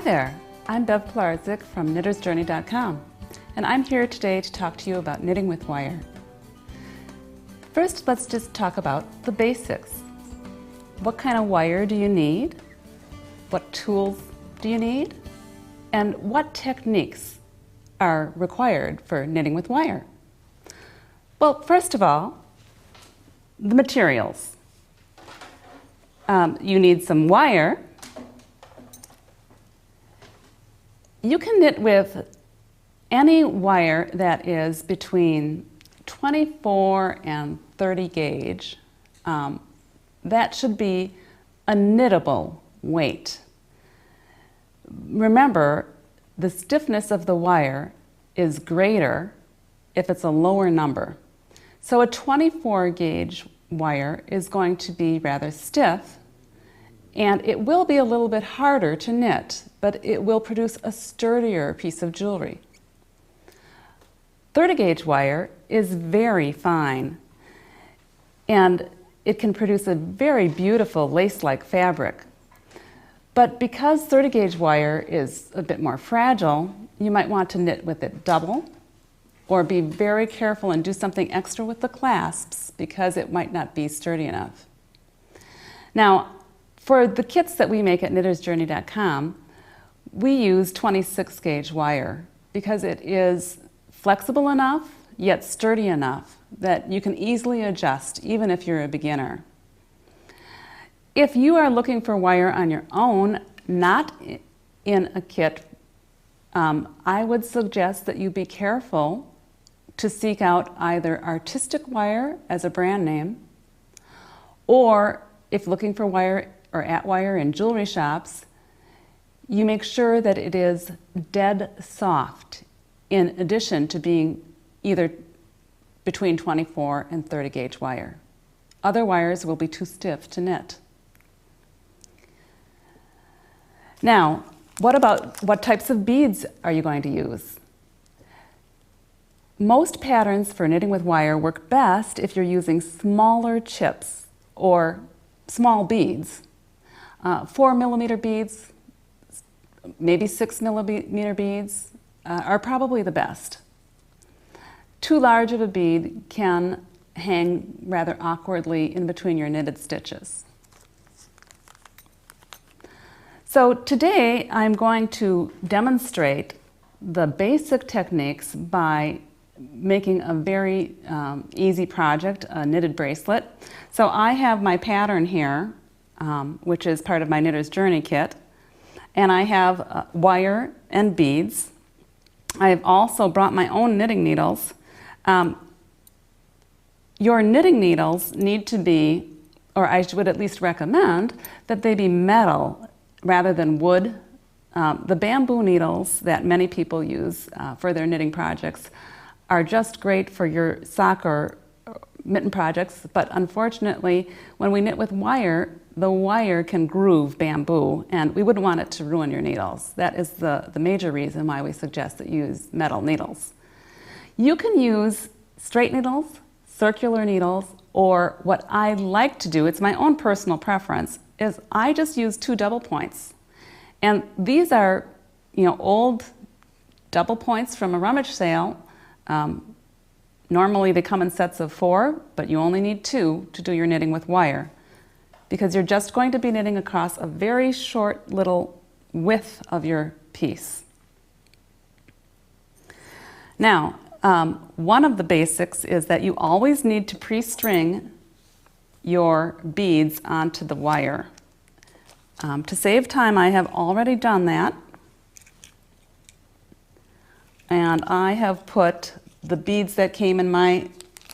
there, I'm Bev Plarzik from knittersjourney.com, and I'm here today to talk to you about knitting with wire. First, let's just talk about the basics. What kind of wire do you need? What tools do you need? And what techniques are required for knitting with wire? Well, first of all, the materials. You need some wire. You can knit with any wire that is between 24 and 30 gauge. That should be a knittable weight. Remember, the stiffness of the wire is greater if it's a lower number. So a 24 gauge wire is going to be rather stiff, and it will be a little bit harder to knit, but it will produce a sturdier piece of jewelry. 30 gauge wire is very fine, and it can produce a very beautiful lace-like fabric. But because 30 gauge wire is a bit more fragile, you might want to knit with it double, or be very careful and do something extra with the clasps because it might not be sturdy enough. Now, for the kits that we make at knittersjourney.com, we use 26 gauge wire because it is flexible enough, yet sturdy enough that you can easily adjust even if you're a beginner. If you are looking for wire on your own, not in a kit, I would suggest that you be careful to seek out either artistic wire as a brand name, or if looking for wire or at wire in jewelry shops, you make sure that it is dead soft in addition to being either between 24 and 30 gauge wire. Other wires will be too stiff to knit. Now, what types of beads are you going to use? Most patterns for knitting with wire work best if you're using smaller chips or small beads. 4mm beads, maybe 6mm beads are probably the best. Too large of a bead can hang rather awkwardly in between your knitted stitches. So today I'm going to demonstrate the basic techniques by making a very easy project, a knitted bracelet. So I have my pattern here, which is part of my Knitter's Journey kit, and I have wire and beads. I have also brought my own knitting needles. Your knitting needles need to be, or I would at least recommend, that they be metal rather than wood. The bamboo needles that many people use for their knitting projects are just great for your sock or mitten projects, but unfortunately, when we knit with wire, the wire can groove bamboo, and we wouldn't want it to ruin your needles. That is the major reason why we suggest that you use metal needles. You can use straight needles, circular needles, or what I like to do, it's my own personal preference, is I just use 2 double points. And these are, old double points from a rummage sale. Normally they come in sets of 4, but you only need 2 to do your knitting with wire, because you're just going to be knitting across a very short little width of your piece. Now, one of the basics is that you always need to pre-string your beads onto the wire. To save time, I have already done that, and I have put the beads that came in my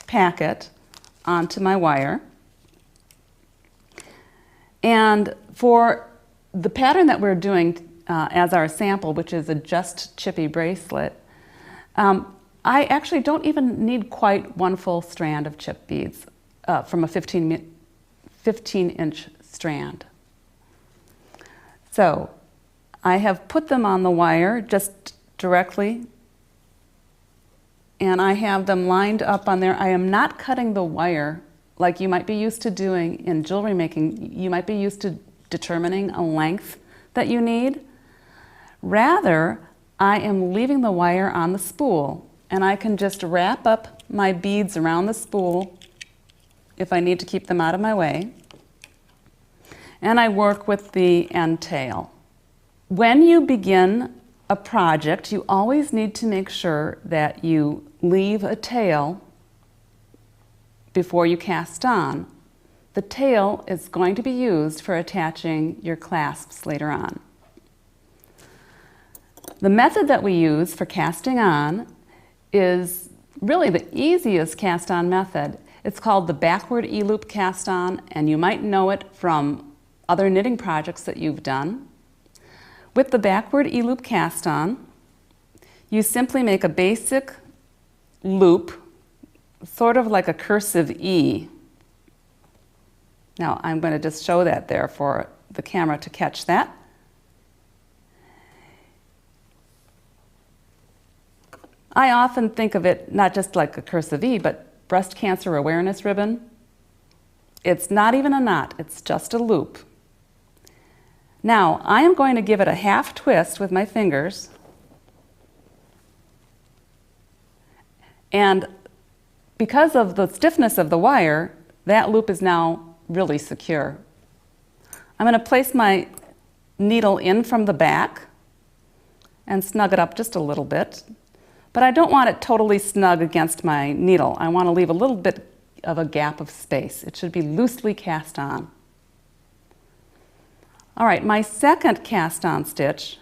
packet onto my wire. And for the pattern that we're doing as our sample, which is a just chippy bracelet, I actually don't even need quite 1 full strand of chip beads from a 15-inch strand. So I have put them on the wire just directly, and I have them lined up on there. I am not cutting the wire like you might be used to doing in jewelry making. You might be used to determining a length that you need. Rather, I am leaving the wire on the spool, and I can just wrap up my beads around the spool if I need to keep them out of my way. And I work with the end tail. When you begin a project, you always need to make sure that you leave a tail before you cast on. The tail is going to be used for attaching your clasps later on. The method that we use for casting on is really the easiest cast on method. It's called the backward E-loop cast on, and you might know it from other knitting projects that you've done. With the backward E-loop cast on, you simply make a basic loop, sort of like a cursive E. Now I'm going to just show that there for the camera to catch that. I often think of it not just like a cursive E, but breast cancer awareness ribbon. It's not even a knot, it's just a loop. Now, I am going to give it a half twist with my fingers, and because of the stiffness of the wire, that loop is now really secure. I'm going to place my needle in from the back and snug it up just a little bit. But I don't want it totally snug against my needle. I want to leave a little bit of a gap of space. It should be loosely cast on. All right, my second cast on stitch,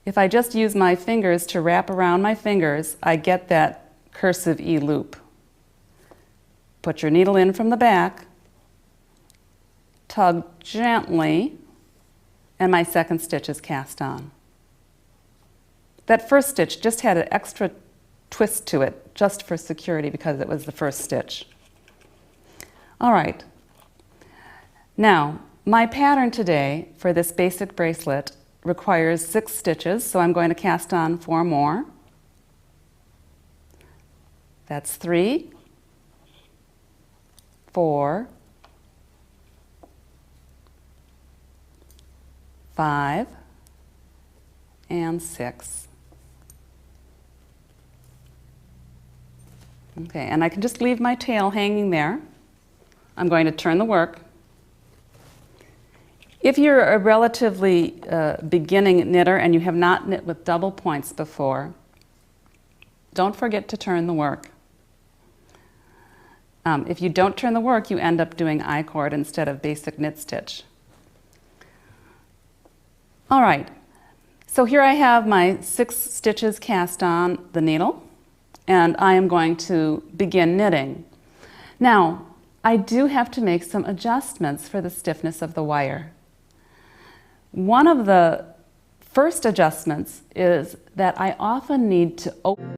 if I just use my fingers to wrap around my fingers, I get that cursive E loop. Put your needle in from the back, tug gently, and my second stitch is cast on. That first stitch just had an extra twist to it, just for security because it was the first stitch. All right. Now, my pattern today for this basic bracelet requires 6 stitches, so I'm going to cast on 4 more. That's 3, 4, 5, and 6. Okay, and I can just leave my tail hanging there. I'm going to turn the work. If you're a relatively beginning knitter and you have not knit with double points before, don't forget to turn the work. If you don't turn the work, you end up doing I-cord instead of basic knit stitch. All right, so here I have my 6 stitches cast on the needle, and I am going to begin knitting. Now, I do have to make some adjustments for the stiffness of the wire. One of the first adjustments is that I often need to open